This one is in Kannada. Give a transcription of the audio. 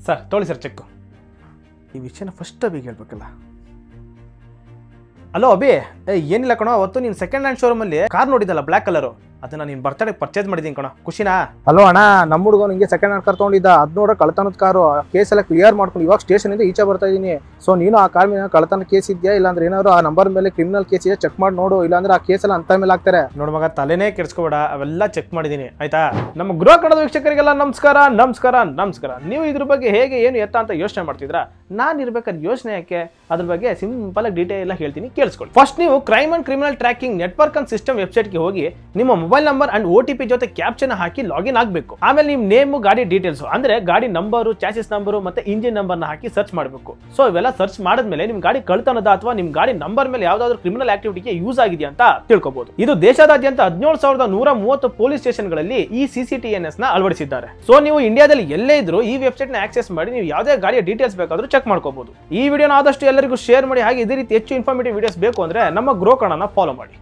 ಸರ್ ತೊಗೊಳ್ಳಿ ಸರ್ ಚೆಕ್. ಈ ವಿಷಯನ ಫಸ್ಟ್ ಅಭಿಗೆ ಹೇಳ್ಬೇಕಲ್ಲ. ಹಲೋ ಅಭಿ, ಏನಿಲ್ಲ ಕಣೋ, ಅವತ್ತು ನೀನು ಸೆಕೆಂಡ್ ಹ್ಯಾಂಡ್ ಶೋರೂಮಲ್ಲಿ ಕಾರ್ ನೋಡಿದಲ್ಲ ಬ್ಲ್ಯಾಕ್ ಕಲರು, ಅದನ್ನ ನೀನು ಬರ್ತಡೇ ಪರ್ಚೇಸ್ ಮಾಡಿದ್ದೀನಿ ಕಣೋ, ಖುಷಿನಾ? ಹಲೋ ಅಣ್ಣ, ನಮ್ಮ ಹುಡುಗ ನಿಂಗೆ ಸೆಕೆಂಡ್ ಹ್ಯಾಂಡ್ ಕಾರ್ ತೊಗೊಂಡಿದ್ದ, ಅದ್ ನೋಡ್ರೆ ಕಳ್ತನದ ಕಾರು, ಕೇಸ್ ಎಲ್ಲ ಕ್ಲಿಯರ್ ಮಾಡ್ಕೊಂಡು ಇವಾಗ ಸ್ಟೇಷನ್ ಇಂದ ಈಚೆ ಬರ್ತಾ ಇದೀನಿ. ಸೊ ನೀನು ಆ ಕಾರ್ ಮೇಲೆ ಕಳ್ತನ ಕೇಸ್ ಇದೆಯಾ, ಇಲ್ಲಾಂದ್ರೆ ಏನಾದ್ರು ಆ ನಂಬರ್ ಮೇಲೆ ಕ್ರಿಮಿನಲ್ ಕೇಸ್ ಇದೆಯಾ ಚೆಕ್ ಮಾಡಿ ನೋಡು, ಇಲ್ಲಾಂದ್ರೆ ಆ ಕೇಸ್ ಎಲ್ಲ ಅಂತ ಮೇಲೆ ಹಾಕ್ತಾರೆ. ನೋಡ್ ಮಗ, ತಲೆನೇ ಕೆಡ್ಸ್ಕೋಬೇಡ, ಅವೆಲ್ಲ ಚೆಕ್ ಮಾಡಿದ್ದೀನಿ ಆಯ್ತಾ. ನಮ್ಮ ಗೃಹ ಕನ್ನಡ ವೀಕ್ಷಕರಿಗೆಲ್ಲ ನಮಸ್ಕಾರ ನಮಸ್ಕಾರ ನಮಸ್ಕಾರ. ನೀವು ಇದ್ರ ಬಗ್ಗೆ ಹೇಗೆ ಏನು ಎತ್ತ ಅಂತ ಯೋಚನೆ ಮಾಡ್ತಿದ್ರಾ? ನಾನು ಇರ್ಬೇಕಾದ್ರೆ ಯೋಚನೆ ಯಾಕೆ, ಅದ್ರ ಬಗ್ಗೆ ಸಿಂಪಲ್ ಆಗಿ ಡೀಟೇಲ್ ಎಲ್ಲ ಹೇಳ್ತೀನಿ, ಕೇಳಿಸ್ಕೊಳ್ಳಿ. ಫಸ್ಟ್ ನೀವು crime and criminal tracking network and system ವೆಬ್ಸೈಟ್ಗೆ ಹೋಗಿ ನಿಮ್ಮ ಮೊಬೈಲ್ ನಂಬರ್ ಅಂಡ್ OTP ಜೊತೆ ಕ್ಯಾಪ್ಚನ್ ಹಾಕಿ ಲಾಗಿನ್ ಆಗಬೇಕು. ಆಮೇಲೆ ನಿಮ್ಮ ನೇಮು, ಗಾಡಿ ಡೀಟೇಲ್ಸ್ ಅಂದ್ರೆ ಗಾಡಿ ನಂಬರು, ಚಾಸಿಸ್ ನಂಬರು ಮತ್ತೆ ಇಂಜಿನ್ ನಂಬರ್ನ ಹಾಕಿ ಸರ್ಚ್ ಮಾಡಬೇಕು. ಸೊ ಇವೆಲ್ಲ ಸರ್ಚ್ ಮಾಡಿದ್ಮೇಲೆ ನಿಮ್ ಗಾಡಿ ಕಳ್ತನದ ಅಥವಾ ನಿಮ್ ಗಾಡಿ ನಂಬರ್ ಮೇಲೆ ಯಾವ್ದಾದ್ರು ಕ್ರಿಮಿನಲ್ ಆಕ್ಟಿವಿಟಿಗೆ ಯೂಸ್ ಆಗಿದೆಯಾ ಅಂತ ತಿಳ್ಕೊಬಹುದು. ಇದು ದೇಶದಾದ್ಯಂತ 17,130 ಪೊಲೀಸ್ ಸ್ಟೇಷನ್ಗಳಲ್ಲಿ ಈ CCTNS ನ ಅಳವಡಿಸಿದ್ದಾರೆ. ಸೊ ನೀವು ಇಂಡಿಯಾದಲ್ಲಿ ಎಲ್ಲೇ ಇದ್ರು ಈ ವೆಬ್ಸೈಟ್ ನ ಆಕ್ಸೆಸ್ ಮಾಡಿ ನೀವು ಯಾವುದೇ ಗಾಡಿಯ ಡೀಟೇಲ್ಸ್ ಬೇಕಾದ್ರೂ ಚೆಕ್ ಮಾಡ್ಕೋಬಹುದು. ಈ ವಿಡಿಯೋನ ಆದಷ್ಟು ಎಲ್ಲರಿಗೂ ಶೇರ್ ಮಾಡಿ. ಹಾಗೆ ಇದೇ ರೀತಿ ಹೆಚ್ಚು ಇನ್ಫಾರ್ಮೇಟಿವ್ ವಿಡಿಯೋಸ್ ಬೇಕು ಅಂದ್ರೆ ನಮ್ಮ ಗೃಹ ಕನ್ನಡನ ಫಾಲೋ ಮಾಡಿ.